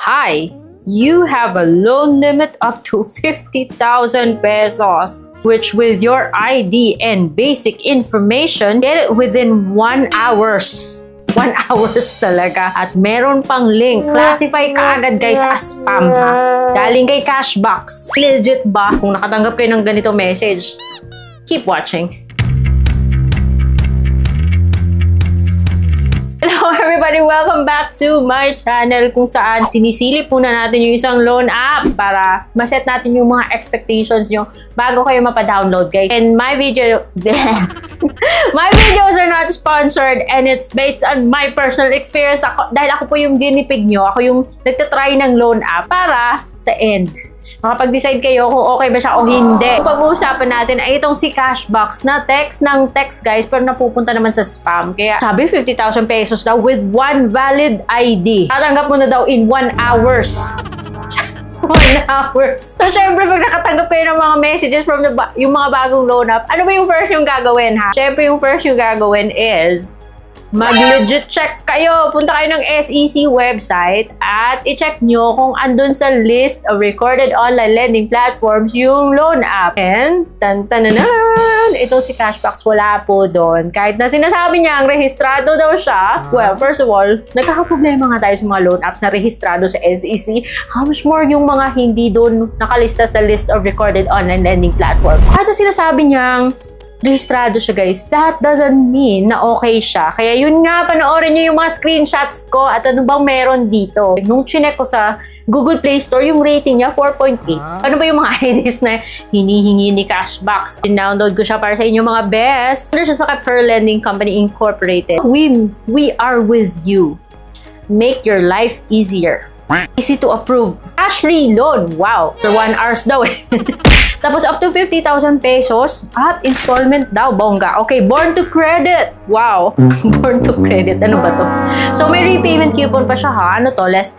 Hi, you have a loan limit up to 50,000 pesos, which with your ID and basic information, get it within 1 hours. 1 hours talaga. At meron pang link. Classify ka agad guys as spam ha. Galing kay Cashbox. Legit ba kung nakatanggap kayo ng ganito message? Keep watching. Hello everybody! Welcome back to my channel kung saan sinisilip muna natin yung isang loan app para maset natin yung mga expectations nyo bago kayo mapadownload guys. And my videos are not sponsored and it's based on my personal experience. Dahil ako po yung ginipig nyo, ako yung nagtatry ng loan app para sa end. Makapag-decide kayo kung okay ba siya o hindi. Pag-uusapan natin ay itong si Cashbox na text ng text guys pero napupunta naman sa spam. Kaya sabi 50,000 pesos daw with one valid ID. Tatanggap mo na daw in 1 hours. 1 hours. So syempre pag nakatanggap kayo ng mga messages from yung mga bagong loan app, ano ba yung first yung gagawin ha? Syempre yung first yung gagawin is mag-legit check kayo. Punta kayo ng SEC website at i-check nyo kung andun sa list of recorded online lending platforms yung loan app. And, tan-tananan! Ito si Cashbox, wala po doon. Kahit na sinasabi niya ang rehistrado daw siya. Well, first of all, nagkakaproblema nga tayo sa mga loan apps na rehistrado sa SEC. How much more yung mga hindi doon nakalista sa list of recorded online lending platforms. Kahit na sinasabi niyang rehistrado siya guys, that doesn't mean na okay siya. Kaya yun nga, panoorin niyo yung mga screenshots ko at ano bang meron dito. Nung chinek ko sa Google Play Store, yung rating niya 4.8. Ano ba yung mga IDs na hinihingi ni Cashbox? In-download ko siya para sa inyo mga best. Ano siya sa Pearl Lending Company Incorporated. We are with you. Make your life easier. Easy to approve. Cash-free loan. Wow. For 1 hours daw eh. Tapos up to 50,000 pesos at installment daw, bongga. Okay, born to credit. Wow. Born to credit. Ano ba to? So may repayment coupon pa siya ha. Ano to? Less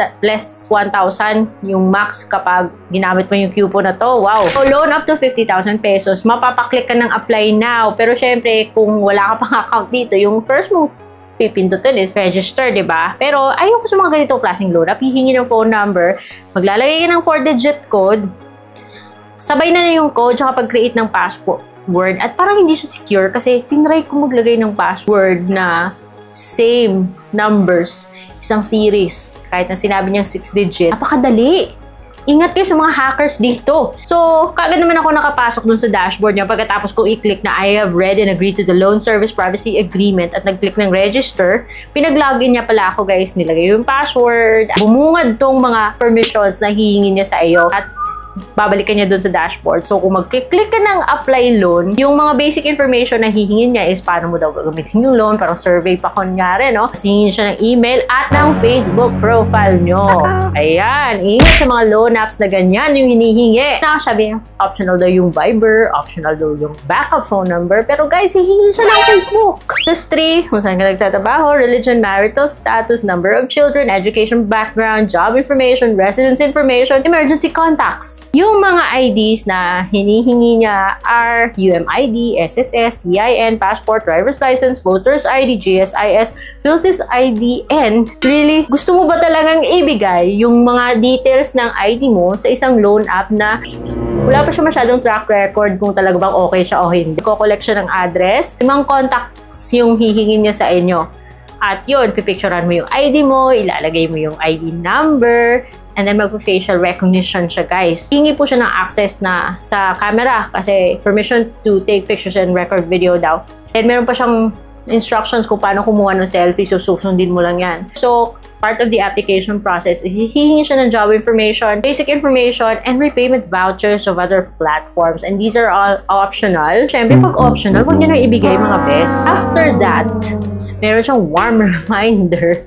1,000 yung max kapag ginamit mo yung coupon na to. Wow. So loan up to 50,000 pesos. Mapapaklik ka ng apply now. Pero syempre, kung wala ka pang account dito, yung first mo pipindutin is register, di ba? Pero ayoko sa mga ganitong klaseng loan app. Hihingi ng phone number, maglalagay ka ng 4-digit code, sabay na yung code tsaka pag-create ng password. At parang hindi siya secure kasi tinry ko maglagay ng password na same numbers, isang series. Kahit na sinabi niyang 6-digit, napakadali. Ingat kayo sa mga hackers dito. So, kagad naman ako nakapasok dun sa dashboard niya pagkatapos ko i-click na I have read and agreed to the loan service privacy agreement at nag-click ng register. Pinag-login niya pala ako guys. Nilagay yung password. Bumungad tong mga permissions na hihingi niya sa iyo at babalikan niya doon sa dashboard. So, kung mag-click ka ng apply loan, yung mga basic information na hihingin niya is paano mo daw gagamitin yung loan, parang survey pa kunyari, no? Kasi hingin siya ng email at ng Facebook profile nyo. Ayan, ingat sa mga loan apps na ganyan yung hinihingi. Nakasabi, optional daw yung Viber, optional daw yung backup phone number, pero guys, hihingin siya ng Facebook. Plus 3, kung saan ka nagtatrabaho, religion, marital status, number of children, education background, job information, residence information, emergency contacts. Yung mga IDs na hinihingi niya are UMID, SSS, TIN, passport, driver's license, voter's ID, GSIS, PhilSys ID, and really, gusto mo ba talagang ibigay yung mga details ng ID mo sa isang loan app na wala pa siya masyadong track record kung talaga bang okay siya o hindi? Ko-collect siya ng address, 5 contacts yung hihingin niya sa inyo. At yun, pipicturean mo yung ID mo, ilalagay mo yung ID number, and then magpa-facial recognition siya, guys. Hingi po siya ng access na sa camera kasi permission to take pictures and record video daw. And meron pa siyang instructions kung paano kumuha ng selfie, so susundin mo lang yan. So, part of the application process is hihingi siya ng job information, basic information, and repayment vouchers of other platforms. And these are all optional. Siyempre, pag optional, huwag niyo na ibigay mga best. After that, meron siyang warm reminder.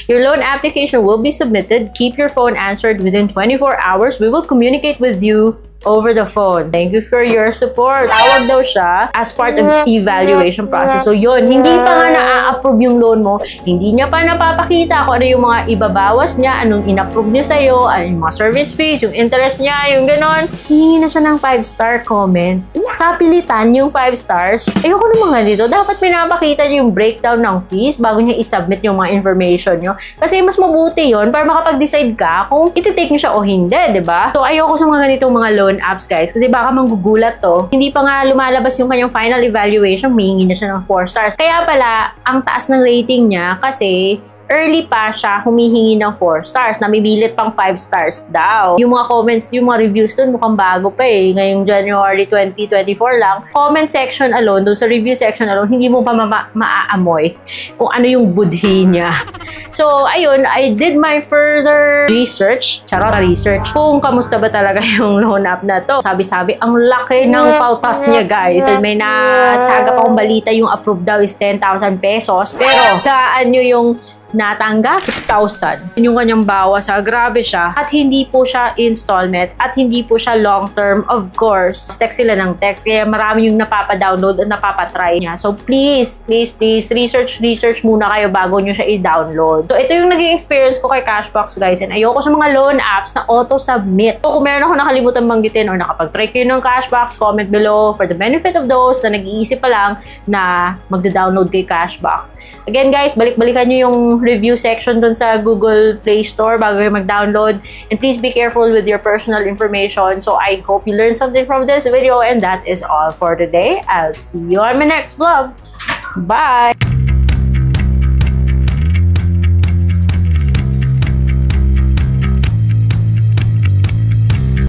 Your loan application will be submitted. Keep your phone answered within 24 hours. We will communicate with you over the phone. Thank you for your support. Tawag daw siya as part of evaluation process. So yun, hindi pa nga na-approve yung loan mo, hindi niya pa napapakita kung ano yung mga ibabawas niya, anong in-approve niya sa'yo, ano yung mga service fees, yung interest niya, yung ganon. Hihingi na siya ng 5-star comment. Sa pilitan yung 5 stars. Ayoko naman nga dito. Dapat pinapakita niyo yung breakdown ng fees bago niya i-submit yung mga information niyo. Kasi mas mabuti yon para makapag-decide ka kung iti-take niyo siya o hindi, di ba? So, ayoko sa mga ganitong mga loan apps, guys. Kasi baka manggugulat to. Hindi pa nga lumalabas yung kanyang final evaluation, humingi na siya ng 4 stars. Kaya pala, ang taas ng rating niya kasi early pa siya humihingi ng 4 stars. Namimilit pang 5 stars daw. Yung mga comments, yung mga reviews dun mukhang bago pa eh. Ngayong January 2024 lang. Comment section alone, dun sa review section alone, hindi mo pa maaamoy kung ano yung budhi niya. So, ayun, I did my further research. Charot na research. Kung kamusta ba talaga yung loan app na to. Sabi-sabi, ang laki ng pautas niya, guys. May nasaga pa akong balita yung approved daw is 10,000 pesos. Pero, daan nyo yung natanggap 6,000. Yung kanyang bawas, grabe siya. At hindi po siya installment at hindi po siya long term. Of course, text sila ng text. Kaya marami yung napapa-download at napapa-try niya. So please, research muna kayo bago nyo siya i-download. So ito yung naging experience ko kay Cashbox, guys. And ayoko sa mga loan apps na auto-submit. So kung meron ako nakalimutan banggitin or nakapag-try kayo ng Cashbox, comment below for the benefit of those na nag-iisip pa lang na magda-download kay Cashbox. Again, guys, balik-balikan nyo yung review section dun sa Google Play Store bago kayo mag-download. And please be careful with your personal information. So I hope you learned something from this video, and that is all for today. I'll see you on my next vlog. Bye!